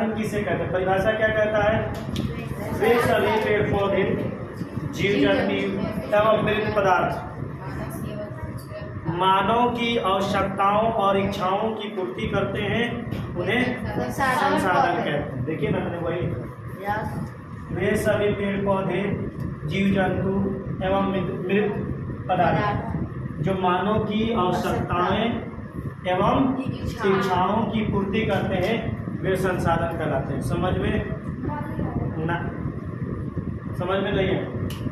संसाधन किसे कहते हैं? परिभाषा क्या कहता है? वे सभी पेड़ पौधे, जीव जंतु एवं मृत पदार्थ मानव की आवश्यकताओं और इच्छाओं की पूर्ति करते हैं, उन्हें संसाधन कहते हैं। देखिए ना, मैंने वही लिखा, वे सभी पेड़ पौधे, जीव जंतु एवं मृत पदार्थ जो मानव की आवश्यकताएं एवं इच्छाओं की पूर्ति करते हैं, वे संसाधन कहलाते हैं। समझ में ना? समझ में नहीं है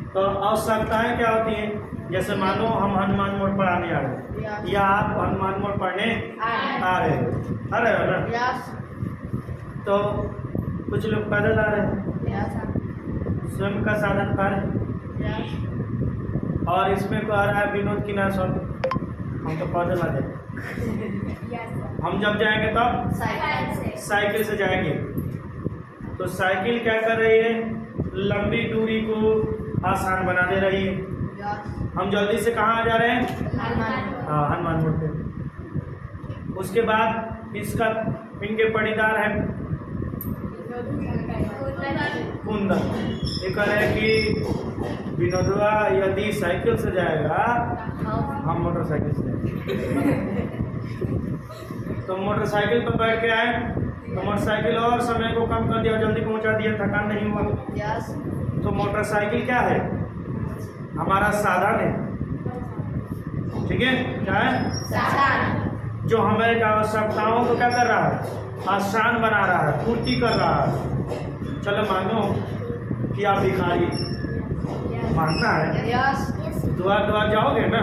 तो आवश्यकताएं क्या होती हैं? जैसे मानो हम हनुमान मोड़ पढ़ाने आ रहे हैं या आप हनुमान मोड़ पढ़ने आ रहे हो ना, तो कुछ लोग पैदल आ रहे हैं, स्वयं का साधन कार्य, और इसमें कह रहा है विनोद की ना सब हम तो पैदल आ जाए। हम जब जाएंगे तब साइकिल से जाएंगे। तो साइकिल क्या कर रही है? लंबी दूरी को आसान बना दे रही है। हम जल्दी से कहाँ आ जा रहे हैं? हाँ, हनुमान मोड़ पे। उसके बाद इसका इनके पड़ीदार है कुंदन। ये कह रहे हैं कि विनोदवा यदि साइकिल से जाएगा, हम मोटरसाइकिल से जाएंगे। तो मोटरसाइकिल पर बैठ के आए तो मोटरसाइकिल और समय को कम कर दिया, जल्दी पहुंचा दिया, थकान नहीं हुआ। तो मोटरसाइकिल क्या है? हमारा साधन है। ठीक है, क्या है? साधन जो हमारे आवश्यकताओं को क्या कर रहा है? आसान बना रहा है, पूर्ति कर रहा है। चलो मानो कि आप भिखारी, मानना है, दुआ दुआ जाओगे ना,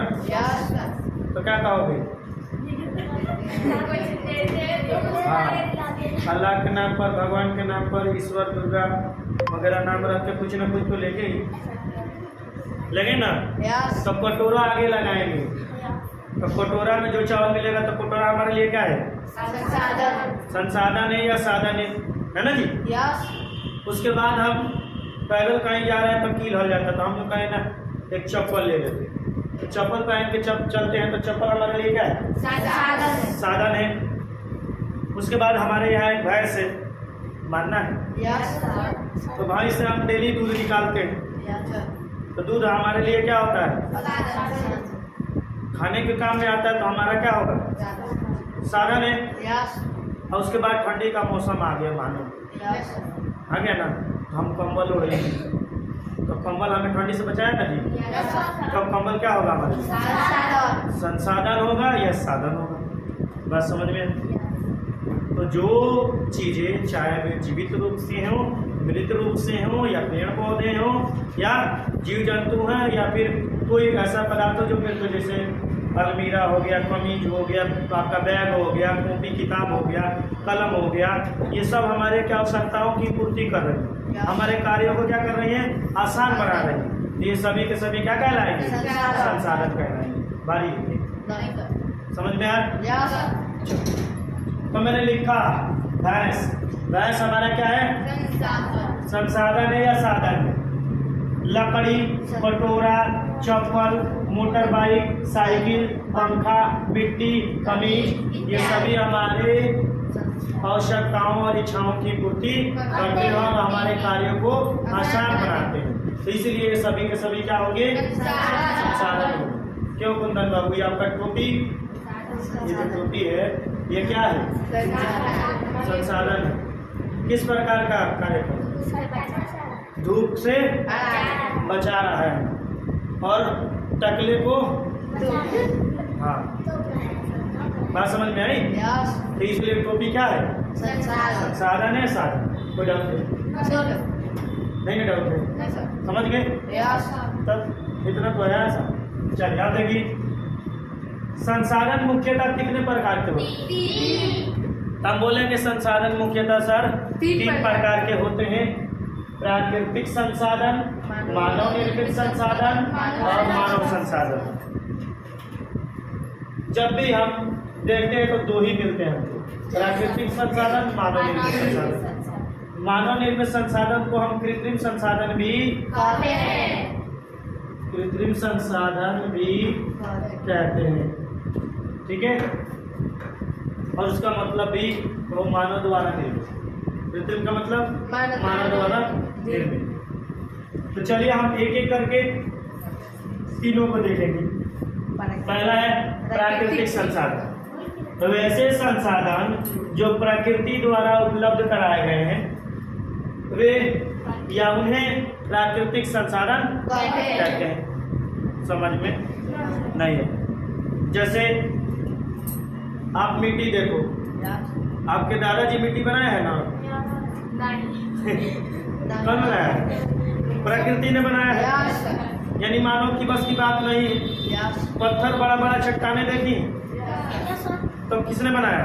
तो क्या कहोगे? हाँ, अल्लाह के नाम पर, भगवान के नाम पर, ईश्वर, दुर्गा वगैरह नाम रख के कुछ ना कुछ तो लेके ही लगे ना। तो कटोरा आगे लगाएंगे, तो कटोरा में जो चावल मिलेगा तो कटोरा हमारे लिए क्या है? संसाधन है या साधन है ना जी। उसके बाद हम पैदल कहीं जा रहे हैं तो कील हल जाता, तो हम कहें ना एक चप्पल ले लेते, तो चप्पल पहन के चलते हैं, तो चप्पल हमारे लिए क्या है? साधन है। उसके बाद हमारे यहाँ एक भैंस है, मानना है, तो भैंस से हम डेली दूध निकालते हैं, तो दूध हमारे लिए क्या होता है? खाने के काम में आता है, तो हमारा क्या होगा? साधन है। और उसके बाद ठंडी का मौसम आ गया, मानो आ गया ना, तो हम कंबल ओढ़ लेंगे, तो कंबल हमें ठंडी से बचाया ना जी। तो कंबल क्या होगा? हमारे संसाधन होगा या साधन होगा? बात समझ में? तो जो चीजें चाहे वे जीवित रूप से हों, मृत रूप से हो, या पेड़ पौधे हो, या जीव जंतु हैं, या फिर कोई ऐसा पदार्थ हो जो मृत, जैसे अलमीरा हो गया, कमीज हो गया, आपका बैग हो गया, कॉपी किताब हो गया, कलम हो गया, ये सब हमारे क्या आवश्यकताओं की पूर्ति कर रही है, हमारे कार्यों को क्या कर रही है? आसान बना रही है। ये सभी के सभी क्या कहलाएंगे? संसाधन कहलाएंगे। बारी समझ में आया? तो मैंने लिखा भैंस, भैंस हमारा क्या है? संसाधन है या साधन है? लकड़ी, कटोरा, चप्पल, मोटर बाइक, साइकिल, पंखा, मिट्टी, कमीज, ये सभी हमारे आवश्यकताओं और इच्छाओं की पूर्ति करते हैं और हमारे कार्यों को आसान बनाते हैं। तो इसलिए सभी के सभी क्या होंगे? संसाधन होंगे। क्यों कुंदन बाबू, ये आपका टोपी, ये जो टोपी है ये क्या है? संसाधन है। किस प्रकार का कार्य कर? धूप से बचा रहा है और टकले को, हाँ, बात समझ में आई? तो इसलिए टोपी क्या है? संसाधन है, साधन। कोई डाउट नहीं? डाउट है? समझ गए? तब इतना तो है ऐसा। चलिए आप देखिए, संसाधन मुख्यतः कितने प्रकार के होते हैं? हम बोलेंगे संसाधन मुख्यतः सर 3 प्रकार के होते हैं। प्राकृतिक संसाधन, मानव निर्मित संसाधन और मानव संसाधन। जब भी हम देखते हैं तो 2 ही मिलते हैं हमको, प्राकृतिक संसाधन, मानव निर्मित संसाधन। मानव निर्मित संसाधन को हम कृत्रिम संसाधन भी कहते हैं, कृत्रिम संसाधन भी कहते हैं। ठीक है, और उसका मतलब भी वो मानव द्वारा निर्मित। कृत्रिम का मतलब मानव द्वारा निर्मित। तो चलिए हम एक एक करके तीनों को देखेंगे। पहला है प्राकृतिक संसाधन। तो वैसे संसाधन जो प्रकृति द्वारा उपलब्ध कराए गए हैं वे या उन्हें प्राकृतिक संसाधन कहते हैं। समझ में नहीं है? जैसे आप मिट्टी देखो, आपके दादाजी मिट्टी बनाए हैं ना? कौन बनाया है? प्रकृति ने बनाया है, यानी मानव की बस की बात नहीं है। पत्थर बड़ा बड़ा चट्टाने देखी तो किसने बनाया?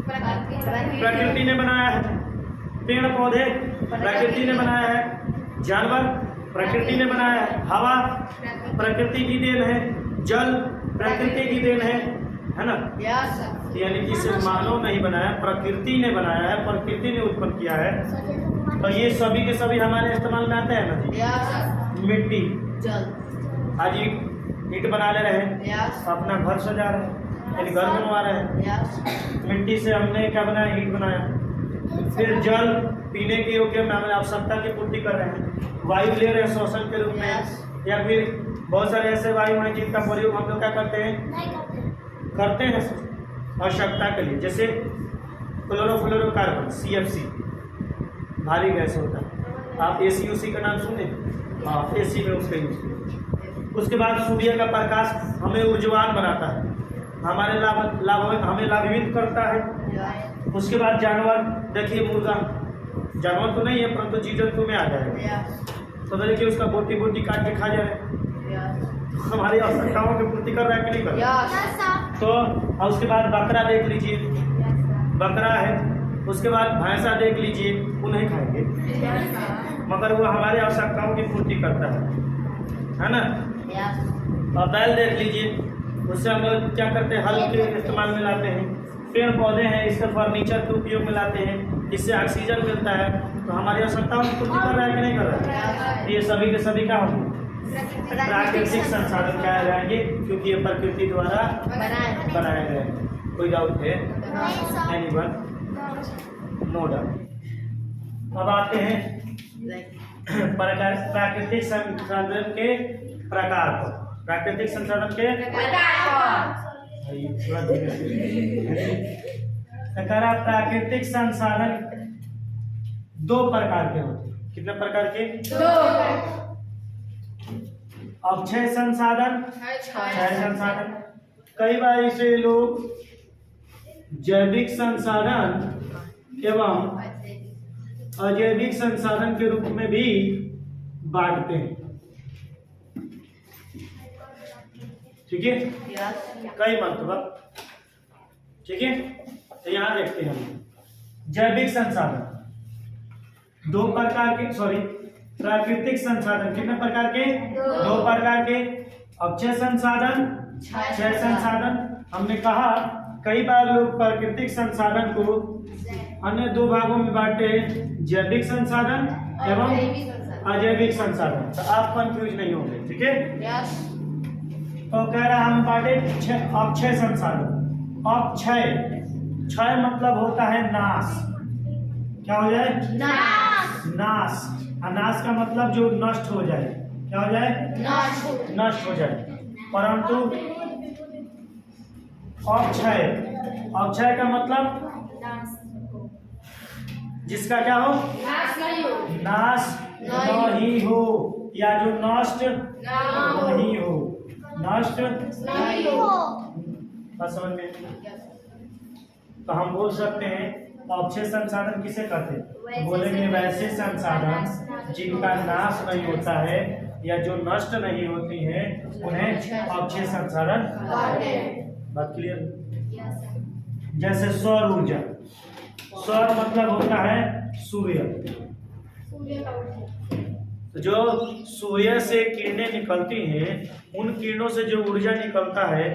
प्रकृति ने बनाया है। पेड़ पौधे प्रकृति ने बनाया है। जानवर प्रकृति ने बनाया है। हवा प्रकृति की देन है। जल प्रकृति की देन है ना? यानी कि सिर्फ मानव नहीं बनाया, प्रकृति ने बनाया है, प्रकृति ने उत्पन्न किया है। तो ये सभी के सभी हमारे इस्तेमाल में आते हैं ना जी? मिट्टी, आज ईंट बना ले रहे हैं, अपना घर सजा रहे हैं, यानी घर बनवा रहे हैं। मिट्टी से हमने क्या बनाया? ईंट बनाया। फिर जल पीने के योग्य में हमें आवश्यकता की पूर्ति कर रहे हैं। वायु ले रहे हैं शोषण के रूप में, या फिर बहुत सारे ऐसे वायु हैं जिनका प्रयोग हम लोग क्या करते हैं आवश्यकता के लिए। जैसे क्लोरोफ्लोरोकार्बन CFC भारी गैस होता है। आप ACUC का नाम सुने? हाँ, AC में उसका यूज किया। उसके बाद सूर्य का प्रकाश हमें ऊर्जावान बनाता है, हमारे हमें लाभान्वित करता है। उसके बाद जानवर देखिए, मुर्गा जानवर तो नहीं है परंतु जीव जंतु में आ जाएगा। तो देखिए उसका बोटी बोटी काट के खा जाए, हमारी आवश्यकताओं की पूर्ति कर रहा है कि नहीं कर रहा? तो और उसके बाद बकरा देख लीजिए, बकरा है। उसके बाद भैंसा देख लीजिए, वो नहीं खाएंगे मगर वो हमारे आवश्यकताओं की पूर्ति करता है ना? और बैल देख लीजिए, उससे हम लोग क्या करते हैं? हल के इस्तेमाल में लाते हैं। पेड़ पौधे हैं, इससे फर्नीचर के उपयोग में लाते हैं, इससे ऑक्सीजन मिलता है। तो हमारी आवश्यकताओं की पूर्ति कर रहा है कि नहीं कर रहा है? ये सभी के सभी का होंगे प्राकृतिक संसाधन क्या रहेंगे, क्योंकि ये प्रकृति द्वारा बनाए गए हैं। कोई डाउट है? एनीवन? No doubt. अब आते हैं प्राकृतिक संसाधन के प्रकार पर। प्राकृतिक संसाधन के प्राकृतिक संसाधन दो प्रकार के होते हैं। कितने प्रकार के? दो। अक्षय संसाधन, क्षय संसाधन। कई बार इसे लोग जैविक संसाधन एवं अजैविक संसाधन के रूप में भी बांटते हैं। ठीक है? कई मतलब, ठीक है? तो यहाँ देखते हैं हम जैविक संसाधन दो प्रकार के, सॉरी प्राकृतिक संसाधन कितने प्रकार के? दो प्रकार के। अक्षय संसाधन, क्षय संसाधन। हमने कहा कई बार लोग प्राकृतिक संसाधन को अन्य दो भागों में बांटे, जैविक संसाधन एवं अजैविक संसाधन। तो आप कंफ्यूज नहीं होंगे, ठीक है? तो कह रहा हम बांटे अक्षय संसाधन। अक्षय, क्षय मतलब होता है नाश। क्या हो जाए? नाश। नाश का मतलब जो नष्ट हो जाए। क्या हो जाए? नष्ट हो जाए। परंतु अक्षय, अक्षय का मतलब जिसका क्या हो? नाश नहीं हो, या जो नष्ट नहीं हो। नष्ट नहीं हो। समझ में? तो हम बोल सकते हैं अक्षय संसाधन किसे कहते हैं? बोलेंगे वैसे संसाधन जिनका नाश नहीं होता है या जो नष्ट नहीं होती है उन्हें अक्षय संसाधन। बात क्लियर? जैसे सौर ऊर्जा। सौर मतलब होता है सूर्य। जो सूर्य से किरणें निकलती हैं, उन किरणों से जो ऊर्जा निकलता है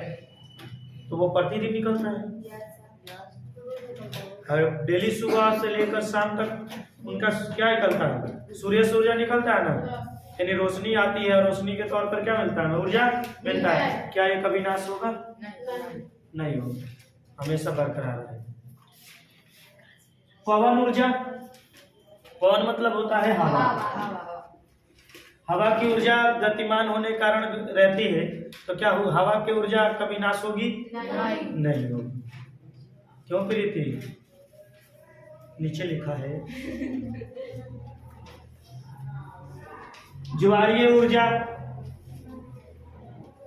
तो वो प्रतिदिन निकलता है। डेली सुबह से लेकर शाम तक उनका क्या निकलता है? सूर्य से ऊर्जा निकलता है ना, यानी रोशनी आती है, रोशनी के तौर पर क्या मिलता है? ऊर्जा मिलता है। क्या ये कभी नाश होगा? नहीं होगा, हमेशा बरकरार है। पवन ऊर्जा, कौन मतलब होता है हवा। हवा की ऊर्जा गतिमान होने के कारण रहती है, तो क्या हवा की ऊर्जा कभी नाश होगी? नहीं होगी। क्यों प्रीति? नीचे लिखा है ज्वारीय ऊर्जा,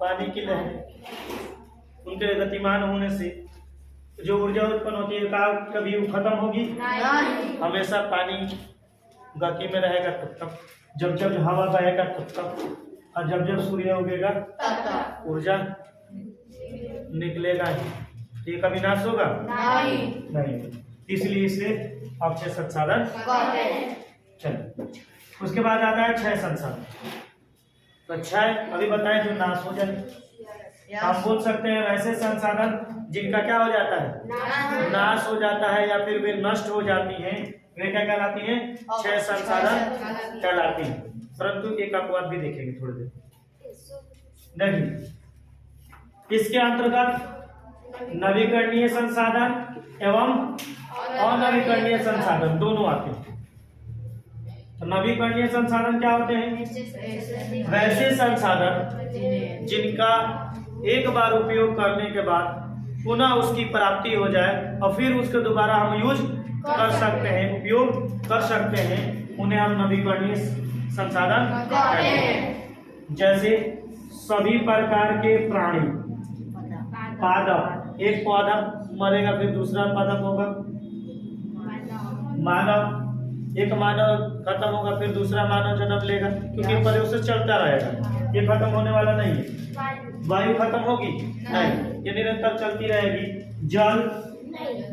पानी की लहर, उनके गतिमान होने से जो ऊर्जा उत्पन्न होती है कभी वो खत्म होगी? हमेशा पानी गति में रहेगा तब तक, जब जब हवा बहेगा तब तक, और जब जब सूर्य उगेगा ऊर्जा निकलेगा ही। ये कभी नाश होगा? नहीं। इसलिए इसे अक्षय संसाधन। चलो उसके बाद आता है क्षय संसाधन। तो क्षय अभी बताएं जो नाश हो जाए। हम बोल सकते हैं वैसे संसाधन जिनका क्या हो जाता है? नाश हो जाता है, या फिर वे नष्ट हो जाती हैं, वे क्या कहलाती हैं? क्षय संसाधन कहलाती हैं। परंतु एक अपवाद भी देखेंगे थोड़ी देर। नहीं, इसके अंतर्गत नवीकरणीय संसाधन एवं अनवीकरणीय संसाधन दोनों आते हैं। तो नवीकरणीय संसाधन क्या होते हैं? वैसे संसाधन जिनका एक बार उपयोग करने के बाद पुनः उसकी प्राप्ति हो जाए और फिर उसको दोबारा हम यूज कर सकते हैं, उपयोग कर सकते हैं, उन्हें हम नवीकरणीय संसाधन कहते हैं। जैसे सभी प्रकार के प्राणी, पादप, एक पौधा मरेगा फिर दूसरा पादप होगा, मानव, एक मानव खत्म होगा फिर दूसरा मानव जन्म लेगा, क्योंकि प्रोसेस चलता रहेगा, ये खत्म होने वाला नहीं है। वायु खत्म होगी? नहीं, ये निरंतर चलती रहेगी। जल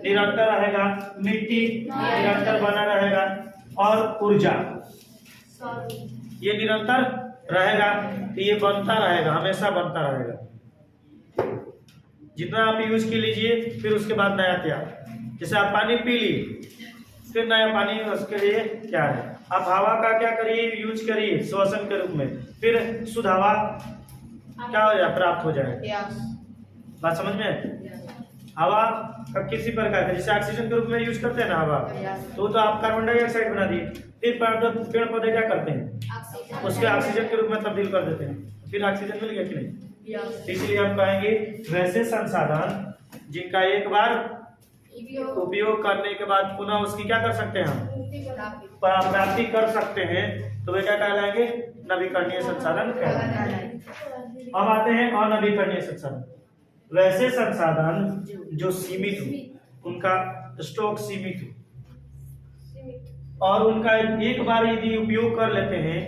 निरंतर रहेगा, मिट्टी निरंतर बना रहेगा, और ऊर्जा ये निरंतर रहेगा। तो ये बनता रहेगा, हमेशा बनता रहेगा। जितना आप यूज कर लीजिए फिर उसके बाद नया तैयार। जैसे आप पानी पी लिए फिर नया पानी उसके लिए क्या है, आप हवा का क्या करिए, यूज करिए श्वसन के रूप में, फिर शुद्ध हवा क्या हो जाए, प्राप्त हो जाए। बात समझ में? हवा का किसी प्रकार का, जैसे ऑक्सीजन के रूप में यूज करते हैं ना हवा, तो आप कार्बन डाइऑक्साइड बना दिए, फिर पेड़ पौधे क्या करते हैं, उसके ऑक्सीजन के रूप में तब्दील कर देते हैं, फिर ऑक्सीजन मिल गया कि नहीं? इसलिए हम कहेंगे वैसे संसाधन जिनका एक बार उपयोग करने के बाद पुनः उसकी क्या कर सकते हैं, हम प्राप्ति कर सकते हैं, तो वे क्या कहलाएंगे? नवीकरणीय संसाधन कहलाएंगे। अब आते हैं अनवीकरणीय संसाधन। वैसे संसाधन जो सीमित हो, उनका स्टॉक सीमित हो, और उनका एक बार यदि उपयोग कर लेते हैं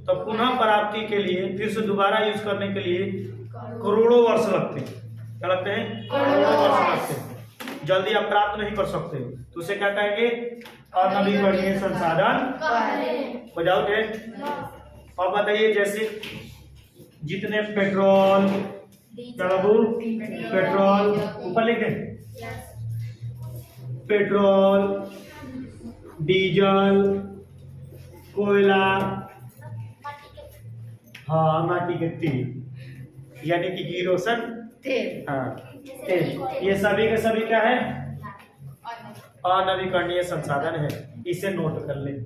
तो पुनः प्राप्ति के लिए, फिर से दोबारा यूज करने के लिए करोड़ों वर्ष लगते हैं। क्या लगते हैं? करोड़ों वर्ष लगते हैं। जल्दी आप प्राप्त नहीं कर सकते, तो उसे क्या कहेंगे? अनवीकरणीय संसाधन। हो जाओगे? और बताइए, जैसे जितने पेट्रोल, क्या बाबू, पेट्रोल ऊपर लिखे, पेट्रोल, डीजल, कोयला, हाँ माटी के तेल, यानी कि किरोसिन तेल, हाँ तेल, ये सभी के सभी क्या है? अनवीकरणीय संसाधन है। इसे नोट कर लें।